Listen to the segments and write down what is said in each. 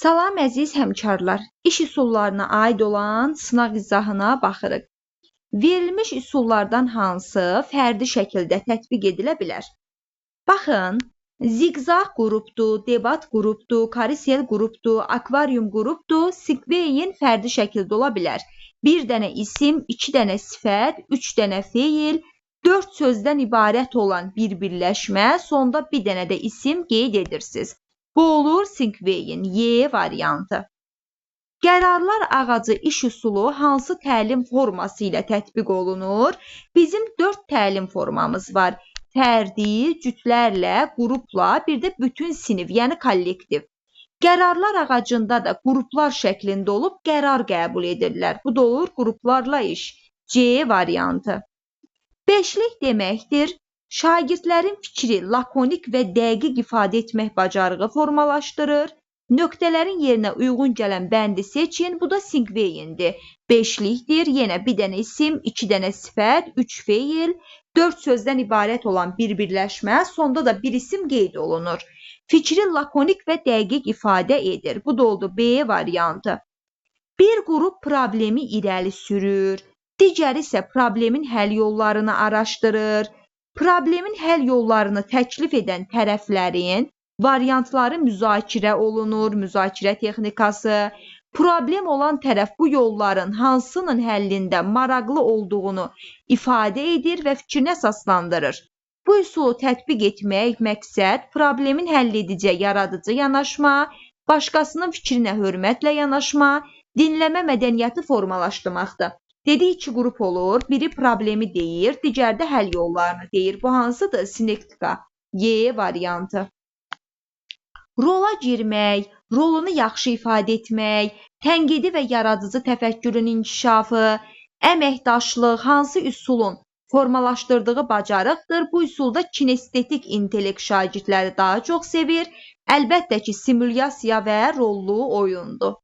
Salam əziz həmkarlar, iş üsullarına aid olan sınaq izahına baxırıq. Verilmiş üsullardan hansı fərdi şəkildə tətbiq edilə bilər? Baxın, ziqzaq qrupdur, debat qrupdur, karusel qrupdur, akvarium qrupdur, Sinkveyin fərdi şəkildə ola bilər. Bir dənə isim, 2 dənə sifət, 3 dənə feil, 4 sözdən ibarət olan bir birləşmə, sonda bir dənə də isim qeyd edirsiniz. Bu olur Sinkveyin Y variantı. Qərarlar ağacı iş üsulu hansı təlim forması ilə tətbiq olunur? Bizim 4 təlim formamız var. Fərdi, cütlərlə, qrupla, bir də bütün sinif, yəni kollektiv. Qərarlar ağacında da qruplar şəklində olub qərar qəbul edirlər. Bu da olur qruplarla iş. C variantı. Beşlik deməkdir. Şagirdlərin fikri lakonik və dəqiq ifadə etmək bacarığı formalaşdırır. Nöqtələrin yerinə uyğun gələn bəndi seçin. Bu da Sinkveyindir. Beşlikdir. Yenə bir dənə isim, 2 dənə sifət, 3 feil, 4 sözdən ibarət olan bir birləşmə, sonda da bir isim qeyd olunur. Fikri lakonik və dəqiq ifadə edir. Bu da oldu B variantı. Bir qrup problemi irəli sürür. Digəri isə problemin həll yollarını araşdırır. Problemin həll yollarını təklif edən tərəflərin variantları müzakirə olunur, müzakirə texnikası. Problem olan tərəf bu yolların hansının həllində maraqlı olduğunu ifadə edir və fikrini əsaslandırır. Bu üsulu tətbiq etmək məqsəd problemin həll edici, yaradıcı yanaşma, başqasının fikrinə hörmətlə yanaşma, dinləmə mədəniyyəti formalaşdırmaqdır. Dediyi 2 qrup olur, biri problemi deyir, digəri də həll yollarını deyir. Bu hansıdır? Sinektika. Y variantı. Rola girmək, rolunu yaxşı ifadə etmək, tənqidi və yaradıcı təfəkkürün inkişafı, əməkdaşlıq hansı üsulun formalaşdırdığı bacarıqdır. Bu üsulda kinestetik intellekt şagirdləri daha çox sevir. Əlbəttə ki, simulyasiya və rollu oyundur.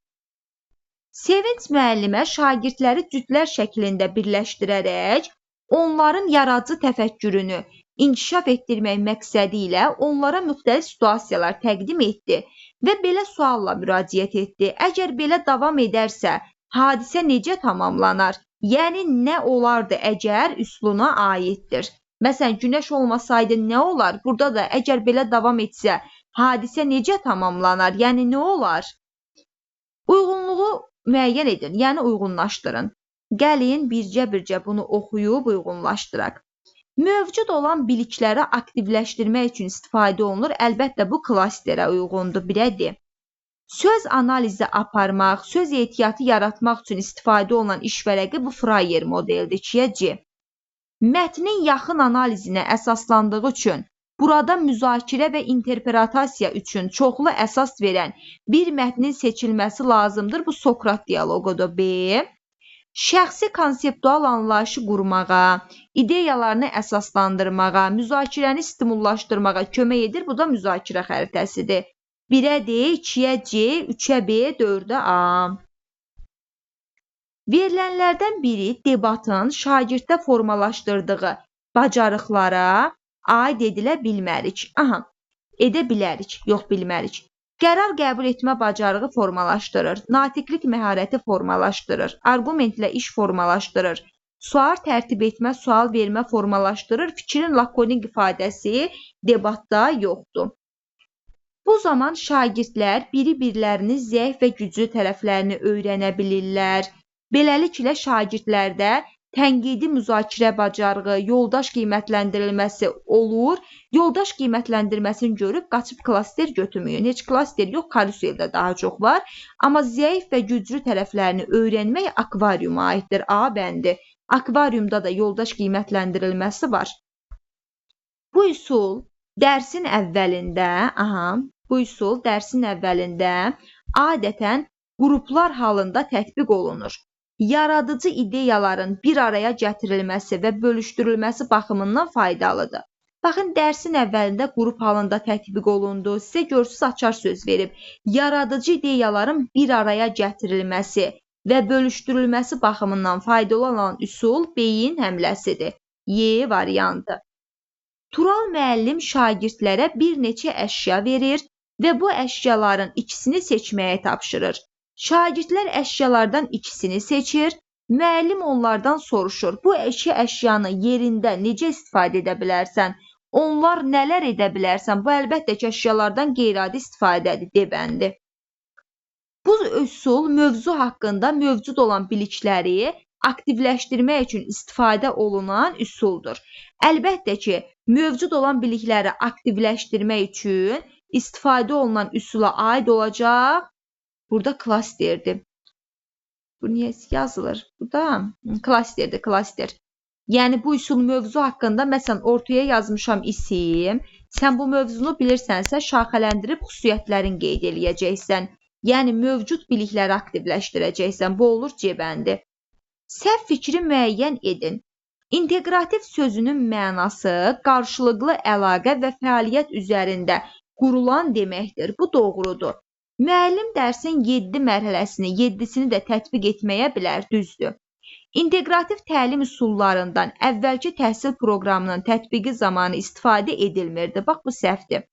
Sevinç müəllimə şagirdləri cütlər şəklində birləşdirərək onların yaradıcı təfəkkürünü inkişaf etdirmək məqsədi ilə onlara müxtəlif situasiyalar təqdim etdi və belə sualla müraciət etdi. Əgər belə davam edərsə, hadisə necə tamamlanar? Yəni, nə olardı əgər üsluna aiddir? Məsələn, günəş olmasaydı nə olar? Burada da əgər belə davam etsə, hadisə necə tamamlanar? Yəni, nə olar? Uyğunluğu müəyyən edin, yəni uyğunlaşdırın. Gəlin, bircə-bircə bunu oxuyub uyğunlaşdıraq. Mövcud olan bilikləri aktivləşdirmək üçün istifadə olunur. Əlbəttə, bu klasterə uyğundur. Birədir. Söz analizi aparmaq, söz ehtiyatı yaratmaq üçün istifadə olunan iş vərəqi bu Freyer modelidir. 2C. Mətnin yaxın analizinə əsaslandığı üçün burada müzakirə və interpretasiya üçün çoxlu əsas verən bir mətnin seçilməsi lazımdır. Bu Sokrat dialoqudur. B. Şəxsi konseptual anlayışı qurmağa, ideyalarını əsaslandırmağa, müzakirəni stimullaşdırmağa kömək edir. Bu da müzakirə xəritəsidir. 1-ə D, 2-ə C, 3-ə B, 4-ə A. Verilənlərdən biri debatın şagirddə formalaşdırdığı bacarıqlara aid edilə bilmərik. Aha, edə bilərik, yox bilmərik. Qərar qəbul etmə bacarığı formalaşdırır. Natiqlik məharəti formalaşdırır. Argumentlə iş formalaşdırır. Sual tərtib etmə, sual vermə formalaşdırır. Fikrin lakonik ifadəsi debatda yoxdur. Bu zaman şagirdlər biri-birlərinin zəif və güclü tərəflərini öyrənə bilirlər. Beləliklə şagirdlərdə tənqidi müzakirə bacarığı, yoldaş qiymətləndirilməsi olur. Yoldaş qiymətləndirməsini görüb qaçıb klaster götürməyin. Heç klaster yox, karuseldə daha çox var. Amma zəif və güclü tərəflərini öyrənmək akvariuma aiddir. A bəndi. Akvariumda da yoldaş qiymətləndirilməsi var. Bu üsul dərsin əvvəlində adətən qruplar halında tətbiq olunur. Yaradıcı ideyaların bir araya gətirilməsi və bölüşdürülməsi baxımından faydalıdır. Baxın, dərsin əvvəlində qrup halında tətbiq olundu. Sizə görsüz açar söz verib. Yaradıcı ideyaların bir araya gətirilməsi və bölüşdürülməsi baxımından faydalı olan üsul beyin həmləsidir. Y variantı. Tural müəllim şagirdlərə bir neçə əşya verir. və bu əşyaların ikisini seçməyə tapşırır. Şagirdlər əşyalardan ikisini seçir, müəllim onlardan soruşur. Bu iki əşyanı yerində necə istifadə edə bilərsən? Onlar nələr edə bilərsən? Bu əlbəttə ki, əşyalardan qeyri-adi istifadədir, debəndi. Bu üsul mövzu haqqında mövcud olan bilikləri aktivləşdirmək üçün istifadə olunan üsuldur. Əlbəttə ki, mövcud olan bilikləri aktivləşdirmək üçün istifadə olunan üsula aid olacaq. Burada klasterdir. Bu niyə yazılır? Burada klasterdir, klaster. Yəni bu üsul mövzu haqqında, məsələn, ortaya yazmışam isim. Sən bu mövzunu bilirsənsə, şaxələndirib xüsusiyyətlərini qeyd eləyəcəksən. Yəni mövcud bilikləri aktivləşdirəcəksən. Bu olur C bəndi. Səhv fikri müəyyən edin. İnteqrativ sözünün mənası qarşılıqlı əlaqə və fəaliyyət üzərində qurulan deməkdir. Bu doğrudur. Müəllim dərsin 7 mərhələsini, 7-sini də tətbiq etməyə bilər, düzdür. İnteqrativ təlim üsullarından əvvəlki təhsil proqramının tətbiqi zamanı istifadə edilmirdi. Bax, bu səhvdir.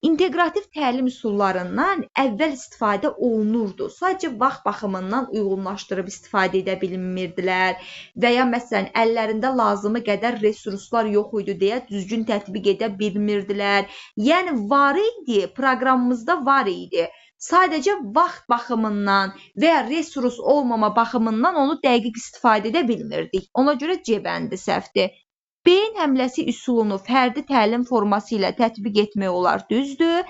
İnteqrativ təlim üsullarından əvvəl istifadə olunurdu. Sadəcə vaxt baxımından uyğunlaşdırıb istifadə edə bilmirdilər və ya məsələn əllərində lazımı qədər resurslar yox idi deyə düzgün tətbiq edə bilmirdilər. Yəni var idi, proqramımızda var idi. Sadəcə vaxt baxımından və ya resurs olmama baxımından onu dəqiq istifadə edə bilmirdik. Ona görə C bəndi səhvdir. Beyin həmləsi üsulunu fərdi təlim forması ilə tətbiq etmək olar, düzdür.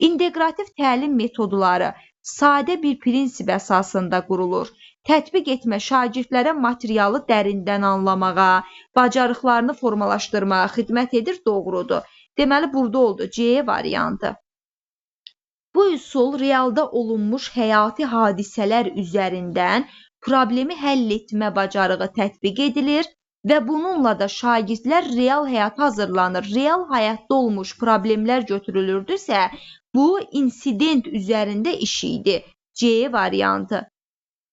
İnteqrativ təlim metodları sadə bir prinsip əsasında qurulur. Tətbiq etmə şagirdlərə materialı dərindən anlamağa, bacarıqlarını formalaşdırmağa xidmət edir, doğrudur. Deməli, burada oldu C variantı. Bu üsul realda olunmuş həyati hadisələr üzərindən problemi həll etmə bacarığı tətbiq edilir və bununla da şagirdlər real həyata hazırlanır. Real həyatda olmuş problemlər götürülürdüsə, bu insident üzərində iş idi. C variantı.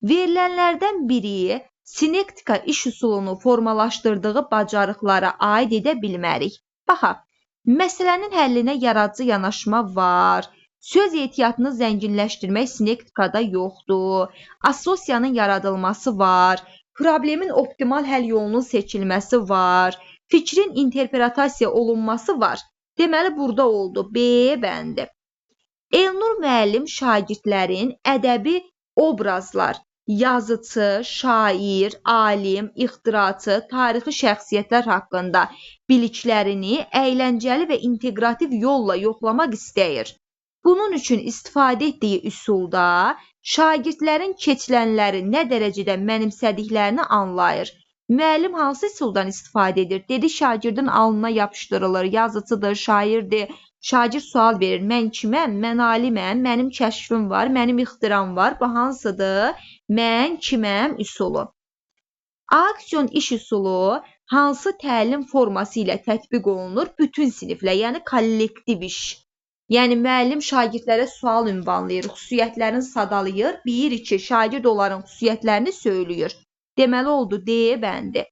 Verilənlərdən biri sinektika iş üsulunu formalaşdırdığı bacarıqlara aid edə bilmərik. Baxaq, məsələnin həllinə yaradıcı yanaşma var. Söz ehtiyatını zənginləşdirmək sinektikada yoxdur. Assosiyanın yaradılması var. Problemin optimal həll yolunun seçilməsi var. Fikrin interpretasiya olunması var. Deməli, burada oldu. B bəndi. Elnur müəllim şagirdlərin ədəbi obrazlar, yazıcı, şair, alim, ixtiraçı, tarixi şəxsiyyətlər haqqında biliklərini əyləncəli və inteqrativ yolla yoxlamaq istəyir. Bunun üçün istifadə etdiyi üsulda şagirdlərin keçilənləri nə dərəcədə mənimsədiklərini anlayır. Müəllim hansı üsuldan istifadə edir? Dedi, şagirdin alnına yapışdırılır, yazıcıdır, şairdir. Şagird sual verir, mən kiməm? Mən aliməm, mənim kəşfim var, mənim ixtiram var. Bu hansıdır? Mən kiməm üsulu. Aksiyon iş üsulu hansı təlim forması ilə tətbiq olunur? Bütün siniflə, yəni kollektiv iş. Yəni, müəllim şagirdlərə sual ünvanlayır, xüsusiyyətlərini sadalayır, 1-2 şagird onların xüsusiyyətlərini söylüyor. Deməli oldu D bəndi.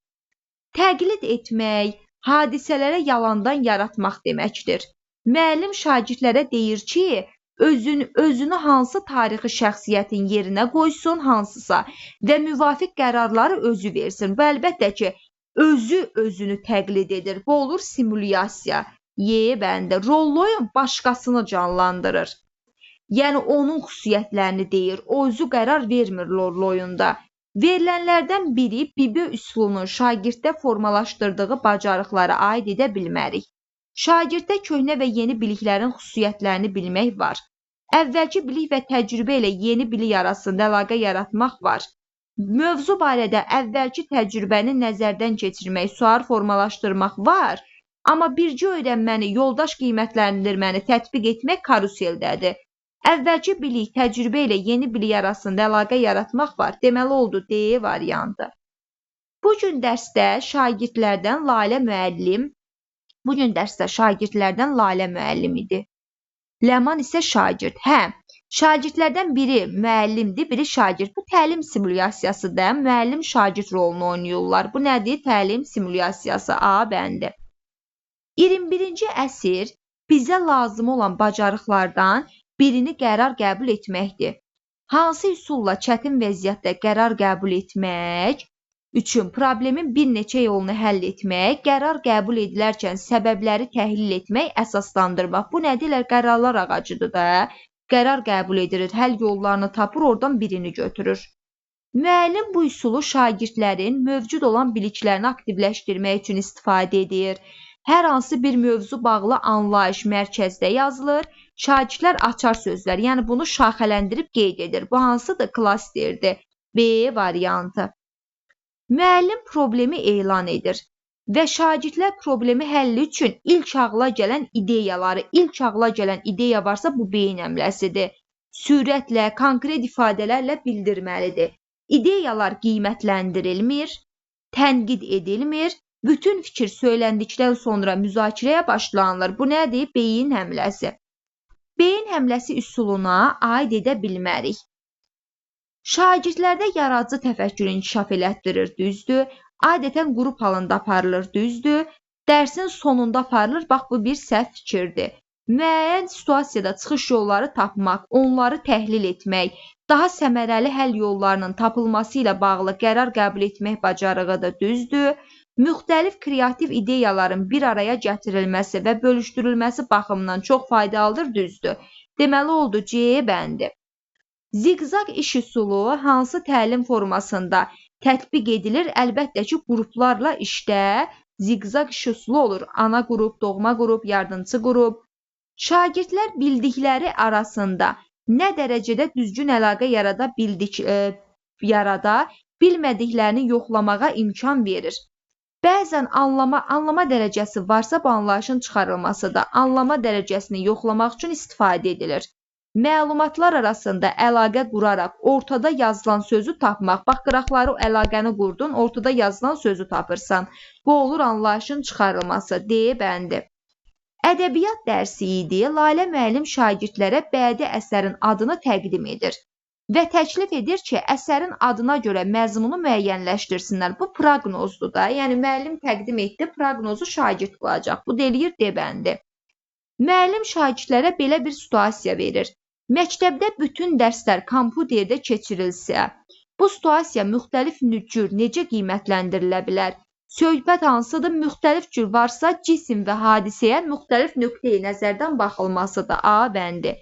Təqlid etmək, hadisələrə yalandan yaratmaq deməkdir. Müəllim şagirdlərə deyir ki, özünü hansı tarixi şəxsiyyətin yerinə qoysun, hansısa və müvafiq qərarları özü versin. Bu əlbəttə ki, özünü təqlid edir. Bu olur simulyasiya. Y bəndə. Rollu oyun başqasını canlandırır. Yəni, onun xüsusiyyətlərini deyir. O özü qərar vermir rollu oyunda. Verilənlərdən biri Bibi üsulunun şagirddə formalaşdırdığı bacarıqlara aid edə bilmərik. Şagirddə köhnə və yeni biliklərin xüsusiyyətlərini bilmək var. Əvvəlki bilik və təcrübə ilə yeni bilik arasında əlaqə yaratmaq var. Mövzu barədə əvvəlki təcrübəni nəzərdən keçirmək, sual formalaşdırmaq var. Amma bircə öyrənməni, yoldaş qiymətləndirməni tətbiq etmək karuseldədir. Əvvəlki bilik, təcrübə ilə yeni bilik arasında əlaqə yaratmaq var. Deməli oldu D variantı. Bu gün dərsdə şagirdlərdən Lalə müəllim idi. Ləman isə şagird. Şagirdlərdən biri müəllimdir, biri şagird. Bu təlim simulyasiyasıdır. Müəllim şagird rolunu oynayırlar. Bu nədir? Təlim simulyasiyası. A bəndi. 21-ci əsr bizə lazım olan bacarıqlardan birini qərar qəbul etməkdir. Hansı üsulla çətin vəziyyətdə qərar qəbul etmək üçün problemin bir neçə yolunu həll etmək, qərar qəbul edilərkən səbəbləri təhlil etmək, əsaslandırmaq. Bu nədirlər? Qərarlar ağacıdır da. Qərar qəbul edilir, həll yollarını tapır, oradan birini götürür. Müəllim bu üsulu şagirdlərin mövcud olan biliklərini aktivləşdirmək üçün istifadə edir. Hər hansı bir mövzu bağlı anlayış mərkəzdə yazılır. Şagirdlər açar sözlər, yəni bunu şaxələndirib qeyd edir. Bu hansıdır? Klasterdir. B variantı. Müəllim problemi elan edir və şagirdlər problemi həlli üçün ilk ağla gələn ideya varsa bu beyin əmləsidir. Sürətlə, konkret ifadələrlə bildirməlidir. İdeyalar qiymətləndirilmir, tənqid edilmir, bütün fikir söyləndikdən sonra müzakirəyə başlanılır. Bu nədir? Beyin həmləsi. Beyin həmləsi üsuluna aid edə bilmərik. Şagirdlərdə yaradıcı təfəkkürü inkişaf elətdirir, düzdür. Adətən qrup halında aparılır, düzdür. Dərsin sonunda aparılır, bax bu bir səhv fikirdir. Müəyyən situasiyada çıxış yolları tapmaq, onları təhlil etmək, daha səmərəli həll yollarının tapılması ilə bağlı qərar qəbul etmək bacarığıdır, düzdür. Müxtəlif kreativ ideyaların bir araya gətirilməsi və bölüşdürülməsi baxımından çox faydalıdır, düzdür. Deməli oldu C bəndi. Ziqzaq iş üsulu hansı təlim formasında tətbiq edilir? Əlbəttə ki, qruplarla işdə ziqzaq iş üsulu olur. Ana qrup, doğma qrup, yardımçı qrup. Şagirdlər bildikləri arasında nə dərəcədə düzgün əlaqə yarada bilmədiklərini yoxlamağa imkan verir. Bəzən anlama dərəcəsi varsa bu anlayışın çıxarılması da anlama dərəcəsini yoxlamaq üçün istifadə edilir. Məlumatlar arasında əlaqə quraraq ortada yazılan sözü tapmaq. Bax, qıraqları o əlaqəni qurdun, ortada yazılan sözü tapırsan. Bu olur anlayışın çıxarılması. D bəndi. Ədəbiyyat dərsi idi. Lalə müəllim şagirdlərə bədii əsərin adını təqdim edir və təklif edir ki, əsərin adına görə məzmunu müəyyənləşdirsinlər. Bu proqnozdur da. Yəni müəllim təqdim etdi, proqnozu şagird qılacaq. Bu deyir D bəndi. Müəllim şagirdlərə belə bir situasiya verir. Məktəbdə bütün dərslər kompüterdə keçirilsə, bu situasiya müxtəlif cür necə qiymətləndirilə bilər? Söhbət hansıdır? Müxtəlif cür varsa cisim və hadisəyə müxtəlif nöqteyi nəzərdən baxılmasıdır. A bəndi.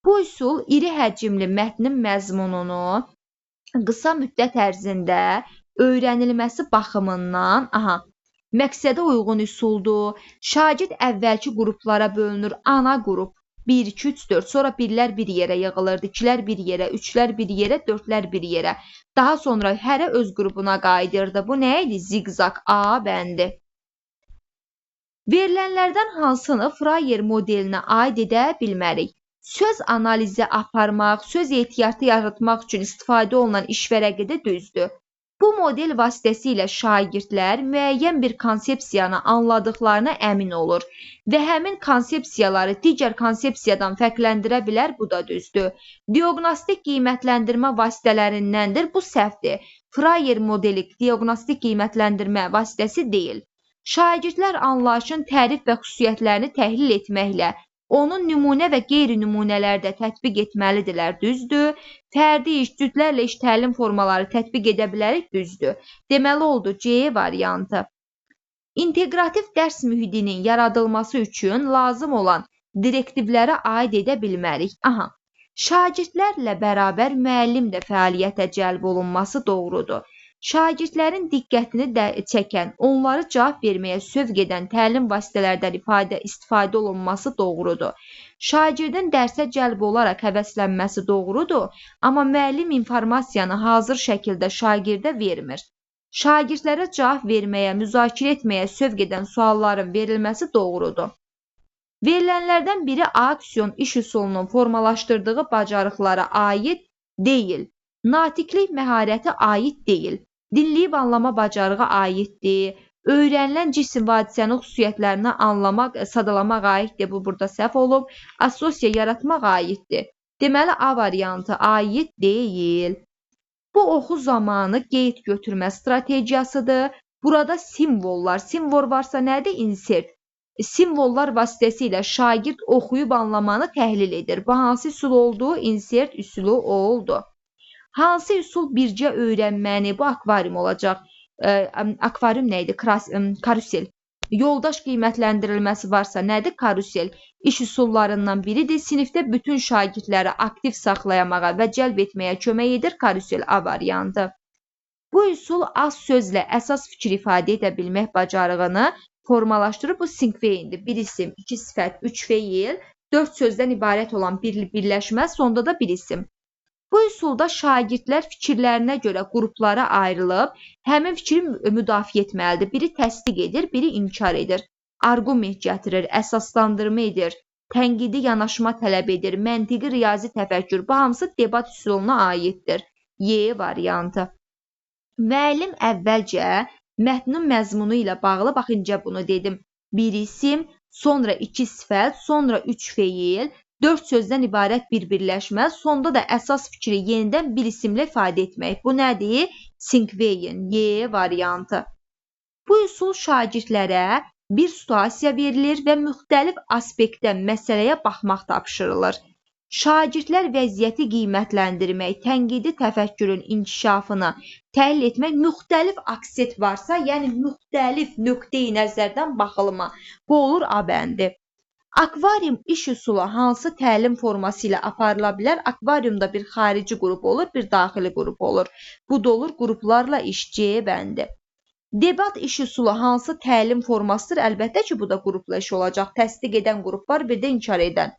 Bu üsul iri həcmli mətnin məzmununu qısa müddət ərzində öyrənilməsi baxımından məqsədə uyğun üsuldur. Şagird əvvəlki qruplara bölünür. Ana qrup 1, 2, 3, 4. Sonra birlər bir yerə yığılırdı. 2-lər bir yerə, 3-lər bir yerə, 4-lər bir yerə. Daha sonra hərə öz qrupuna qayıdırdı. Bu nə idi? Ziqzaq. A bəndi. Verilənlərdən hansını Freyer modelinə aid edə bilmərik? Söz analizi aparmaq, söz ehtiyatı yaratmaq üçün istifadə olunan iş vərəqidə düzdür. Bu model vasitəsilə şagirdlər müəyyən bir konsepsiyanı anladıqlarına əmin olur və həmin konsepsiyaları digər konsepsiyadan fərqləndirə bilər, bu da düzdür. Diaqnostik qiymətləndirmə vasitələrindəndir, bu səhvdir. Freyer modeli diaqnostik qiymətləndirmə vasitəsi deyil. Şagirdlər anlayışın tərif və xüsusiyyətlərini təhlil etməklə onun nümunə və qeyri-nümunələrdə tətbiq etməlidirlər, düzdür. Fərdi iş, cütlərlə iş təlim formaları tətbiq edə bilərik, düzdür. Deməli oldu C variantı. İnteqrativ dərs mühitinin yaradılması üçün lazım olan direktivlərə aid edə bilmərik. Şagirdlərlə bərabər müəllim də fəaliyyətə cəlb olunması doğrudur. Şagirdlərin diqqətini çəkən, onları cavab verməyə sövq edən təlim vasitələrdən istifadə olunması doğrudur. Şagirdin dərsə cəlb olaraq həvəslənməsi doğrudur, amma müəllim informasiyanı hazır şəkildə şagirdə vermir. Şagirdlərə cavab verməyə, müzakirə etməyə sövq edən sualların verilməsi doğrudur. Verilənlərdən biri aksiyon iş üsulunun formalaşdırdığı bacarıqlara aid deyil. Natiqlik məharəti aid deyil. Dinləyib anlama bacarığı aiddir. Öyrənilən cisim və hadisənin xüsusiyyətlərini anlamaq, sadalamaq aiddir. Bu burada səhv olub. Assosiya yaratmaq aiddir. Deməli A variantı aid deyil. Bu oxu zamanı qeyd götürmə strategiyasıdır. Burada simvollar. Simvol varsa nədir? Insert. Simvollar vasitəsilə şagird oxuyub anlamanı təhlil edir. Bu hansı üsul oldu? Insert üsulu oldu. Hansı üsul bircə öyrənməni? Bu akvarium olacaq. Akvarium nə idi? Karusel. Yoldaş qiymətləndirilməsi varsa nədir? Karusel. İş üsullarından biridir. Sinifdə bütün şagirdləri aktiv saxlayamağa və cəlb etməyə kömək edir. Karusel A variantı. Bu üsul az sözlə əsas fikir ifadə edə bilmək bacarığını formalaşdırır. Bu sinkveyindir. Bir isim, iki sifət, üç feil, 4 sözdən ibarət olan bir birləşmə, sonda da bir isim. Bu üsulda şagirdlər fikirlərinə görə qruplara ayrılıb, həmin fikri müdafiə etməlidir. Biri təsdiq edir, biri inkar edir. Arqument gətirir, əsaslandırma edir, tənqidi yanaşma tələb edir, məntiqi riyazi təfəkkür. Bu hamısı debat üsuluna aiddir. Y variantı. Müəllim əvvəlcə mətnin məzmunu ilə bağlı, baxınca bunu dedim, bir isim, sonra iki sifət, sonra üç feil, 4 sözdən ibarət bir birləşmə, sonda da əsas fikri yenidən bir isimlə ifadə etmək. Bu nədir? Sinkveyin, Y variantı. Bu üsul şagirdlərə bir situasiya verilir və müxtəlif aspektdən məsələyə baxmaq tapşırılır. Şagirdlər vəziyyəti qiymətləndirmək, tənqidi təfəkkürün inkişafını təhlil etmək, müxtəlif akset varsa, yəni müxtəlif nöqteyi nəzərdən baxılma. Bu olur A bəndi. Akvarium iş üsulu hansı təlim forması ilə aparıla bilər? Akvariumda bir xarici qrup olur, bir daxili qrup olur. Bu da olur qruplarla iş, C bəndi. Debat iş üsulu hansı təlim formasıdır? Əlbəttə ki, bu da qrupla iş olacaq. Təsdiq edən qrup var, bir də inkar edən.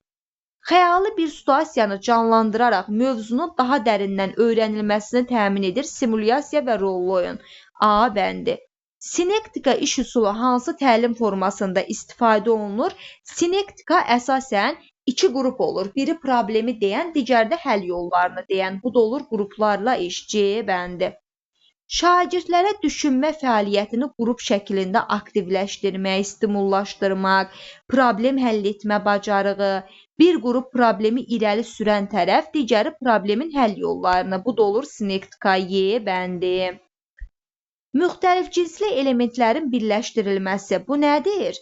Xəyali bir situasiyanı canlandıraraq mövzunun daha dərindən öyrənilməsini təmin edir. Simulyasiya və rollu oyun. A bəndi. Sinektika iş üsulu hansı təlim formasında istifadə olunur? Sinektika əsasən iki qrup olur. Biri problemi deyən, digəri də həll yollarını deyən. Bu da olur qruplarla iş, C bəndi. Şagirdlərə düşünmə fəaliyyətini qrup şəklində aktivləşdirmək, stimullaşdırmaq, problem həll etmə bacarığı, bir qrup problemi irəli sürən tərəf, digəri problemin həll yollarını. Bu da olur sinektika, Y bəndi. Müxtəlif cinsli elementlərin birləşdirilməsi. Bu nədir?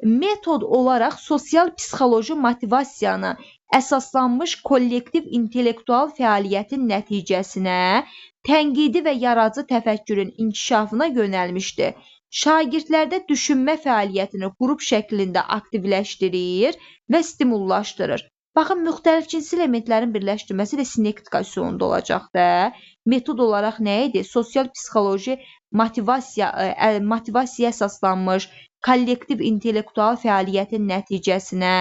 Metod olaraq sosial-psixoloji motivasiyanı əsaslanmış kollektiv intellektual fəaliyyətin nəticəsinə, tənqidi və yaradıcı təfəkkürün inkişafına yönəlmişdir. Şagirdlərdə düşünmə fəaliyyətini qrup şəklində aktivləşdirir və stimullaşdırır. Baxın, müxtəlif cinsi elementlərin birləşdirməsi də sinektika üsulunda olacaqdır. Metod olaraq nə idi? Sosial-psixoloji motivasiya əsaslanmış kollektiv intellektual fəaliyyətin nəticəsinə,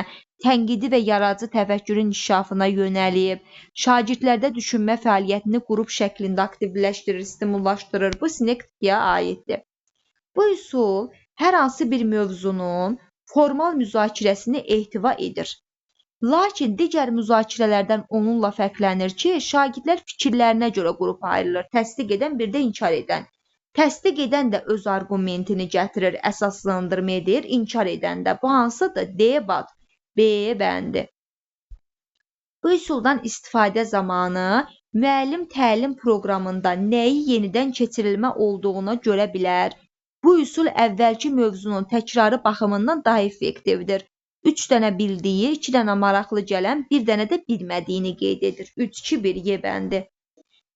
tənqidi və yaradıcı təfəkkürün inkişafına yönəlib, şagirdlərdə düşünmə fəaliyyətini qrup şəklində aktivləşdirir, stimullaşdırır. Bu sinektikaya aiddir. Bu üsul hər hansı bir mövzunun formal müzakirəsini ehtiva edir. Lakin digər müzakirələrdən onunla fərqlənir ki, şagirdlər fikirlərinə görə qrupa ayrılır. Təsdiq edən, bir də inkar edən. Təsdiq edən də öz arqumentini gətirir, əsaslandırma edir, inkar edən də. Bu hansıdır? Debat, B bəndi. Bu üsuldan istifadə zamanı müəllim təlim proqramında nəyi yenidən keçirilmə olduğuna görə bilər. Bu üsul əvvəlki mövzunun təkrarı baxımından daha effektivdir. 3 dənə bildiyi, 2 dənə maraqlı gələn, 1 dənə də bilmədiyini qeyd edir. 3-2-1 Y bəndi.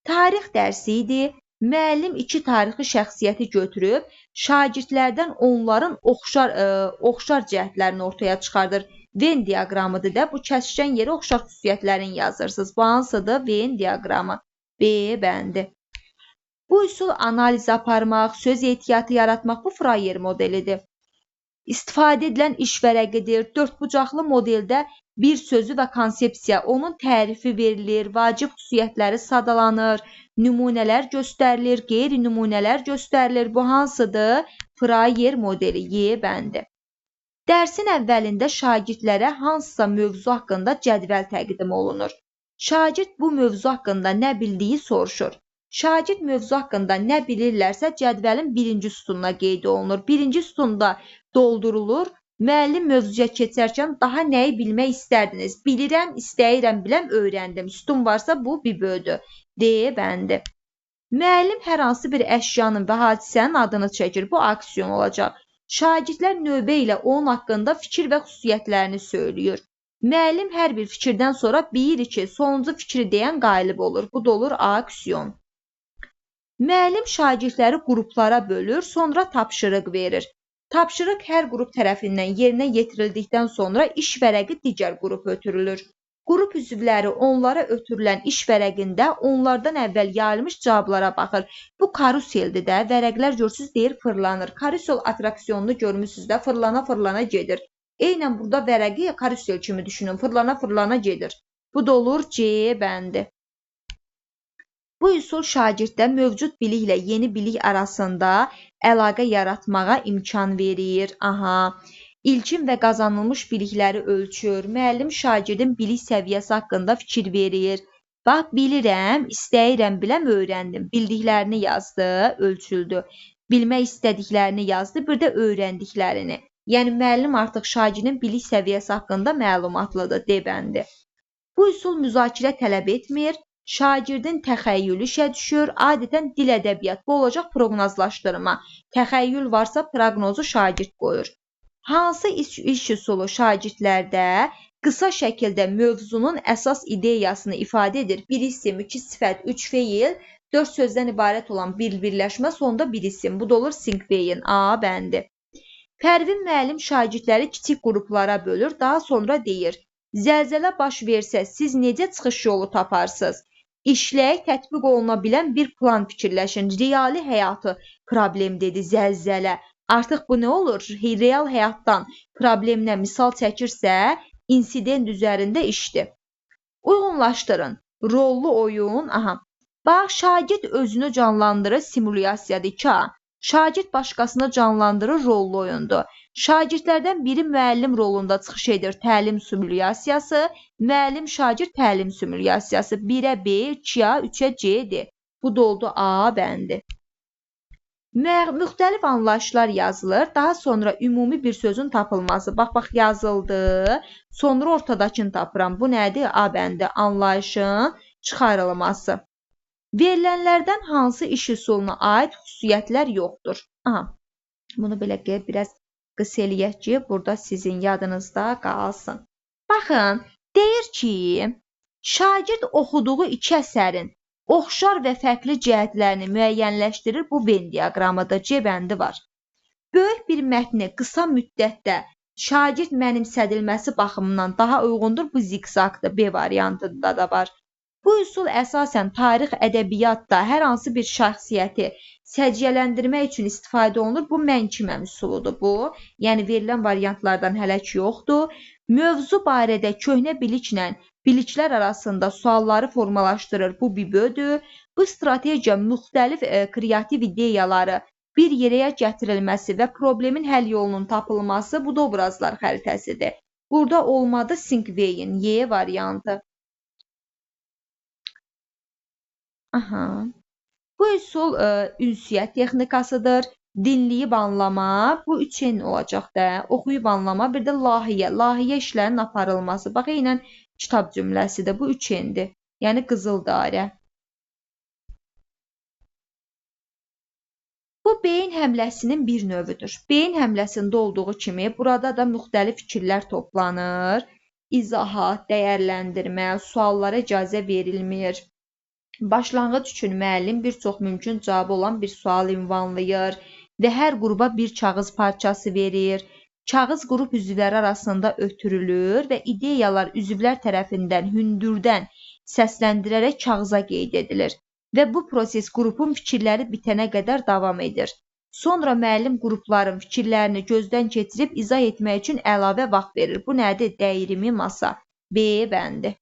Tarix dərsi idi. Müəllim 2 tarixi şəxsiyyəti götürüb, şagirdlərdən onların oxşar cəhətlərini ortaya çıxardır. Venn diaqramıdır da, bu kəsişən yeri oxşar xüsusiyyətlərini yazırsınız. Bu hansıdır? Venn diaqramı. B bəndi. Bu üsul analiz aparmaq, söz ehtiyatı yaratmaq, bu Freyer modelidir. İstifadə edilən iş vərəqidir. 4-bucaqlı modeldə bir sözü və konsepsiya, onun tərifi verilir, vacib xüsusiyyətləri sadalanır, nümunələr göstərilir, qeyri-nümunələr göstərilir. Bu hansıdır? Freyer modeli, Y bəndi. Dərsin əvvəlində şagirdlərə hansısa mövzu haqqında cədvəl təqdim olunur. Şagird bu mövzu haqqında nə bildiyi soruşur. Şagird mövzu haqqında nə bilirlərsə cədvəlin birinci sütununa qeyd olunur. Birinci sütunda doldurulur. Müəllim mövzuya keçərkən daha nəyi bilmək istərdiniz? Bilirəm, istəyirəm, biləm, öyrəndim. Sütun varsa bu bir böldü. D bəndi. Müəllim hər hansı bir əşyanın və hadisənin adını çəkir. Bu aksiyon olacaq. Şagirdlər növbə ilə onun haqqında fikir və xüsusiyyətlərini söylüyor. Müəllim hər bir fikirdən sonra bilir ki, sonuncu fikri deyən qalib olur. Bu da olur aksiyon. Müəllim şagirdləri qruplara bölür, sonra tapşırıq verir. Tapşırıq hər qrup tərəfindən yerinə yetirildikdən sonra iş vərəqi digər qrupa ötürülür. Qrup üzvləri onlara ötürülən iş vərəqində onlardan əvvəl yayılmış cavablara baxır. Bu karuseldir də, vərəqlər görsünüz deyir fırlanır. Karusel atraksiyonunu görmüsünüz də, fırlana gedir. Eynən burada vərəqi karusel kimi düşünün, fırlana gedir. Bu da olur C bəndi. Bu üsul şagirddə mövcud biliklə yeni bilik arasında əlaqə yaratmağa imkan verir. İlkin və qazanılmış bilikləri ölçür. Müəllim şagirdin bilik səviyyəsi haqqında fikir verir. Bax, bilirəm, istəyirəm, biləm, öyrəndim. Bildiklərini yazdı, ölçüldü. Bilmək istədiklərini yazdı, bir də öyrəndiklərini. Yəni, müəllim artıq şagirdin bilik səviyyəsi haqqında məlumatlıdır, debəndi. Bu üsul müzakirə tələb etmir. Şagirdin təxəyyülü işə düşür. Adətən dil ədəbiyyat, bu olacaq proqnozlaşdırma. Təxəyyül varsa proqnozu şagird qoyur. Hansı iş üsulu şagirdlərdə qısa şəkildə mövzunun əsas ideyasını ifadə edir? Bir isim, 2 sifət, 3 feil, 4 sözdən ibarət olan bir birləşmə, sonda bir isim. Bu da olur sinkveyin, A bəndi. Pərvin müəllim şagirdləri kiçik qruplara bölür, daha sonra deyir: Zəlzələ baş versə, siz necə çıxış yolu taparsınız? İşləyək tətbiq oluna bilən bir plan fikirləşin. Reali həyatı problem dedi, zəlzələ. Artıq bu nə olur? Real həyatdan problemlə misal çəkirsə, insident üzərində işdir. Uyğunlaşdırın. Rollu oyun. Bax, şagird özünü canlandırır, simulyasiyadır 2A. Şagird başqasını canlandırır, rollu oyundur. Şagirdlərdən biri müəllim rolunda çıxış edir, təlim simulyasiyası. Müəllim şagird təlim simulyasiyası. 1-ə B, 2-ə, 3-ə C-dir. Bu da oldu A bəndi. Müxtəlif anlayışlar yazılır. Daha sonra ümumi bir sözün tapılması. Bax, yazıldı. Sonra ortadakını tapıram. Bu nədir? A bəndi. Anlayışın çıxarılması. Verilənlərdən hansı iş üsuluna aid xüsusiyyətlər yoxdur? Bunu belə biraz qısa eləyək ki, burada sizin yadınızda qalsın. Baxın, deyir ki, şagird oxuduğu 2 əsərin oxşar və fərqli cəhətlərini müəyyənləşdirir. Bu Venn diaqramıdır, C bəndi var. Böyük bir mətni qısa müddətdə şagird mənimsədilməsi baxımından daha uyğundur. Bu zikzaqdır, B variantında da var. Bu üsul əsasən tarix ədəbiyyatda hər hansı bir şəxsiyyəti səciyyələndirmək üçün istifadə olunur. Bu mən kiməm üsuludur bu. Yəni verilən variantlardan hələ ki yoxdur. Mövzu barədə köhnə biliklə biliklər arasında sualları formalaşdırır. Bu BİBÖ-dür. Bu strategiya müxtəlif kreativ ideyaları bir yerə gətirilməsi və problemin həll yolunun tapılması, bu da obrazlar xəritəsidir. Burada olmadı sinkveyin, Y variantı. Bu üsul ünsiyyət texnikasıdır. Dinləyib anlama, bu 3N olacaq da. Oxuyub anlama, bir də layihə. Layihə işlərinin aparılması. Bax, eynən kitab cümləsidir. Bu 3N-dir. Yəni qızıl dairə. Bu beyin həmləsinin bir növüdür. Beyin həmləsində olduğu kimi burada da müxtəlif fikirlər toplanır. İzahat, dəyərləndirmə, suallara icazə verilmir. Başlanğıc üçün müəllim bir çox mümkün cavabı olan bir sual ünvanlayır və hər qrupa bir kağız parçası verir. Kağız qrup üzvləri arasında ötürülür və ideyalar üzvlər tərəfindən hündürdən səsləndirərək kağıza qeyd edilir və bu proses qrupun fikirləri bitənə qədər davam edir. Sonra müəllim qrupların fikirlərini gözdən keçirib izah etmək üçün əlavə vaxt verir. Bu nədir? Dəyrimi masa. B bəndi.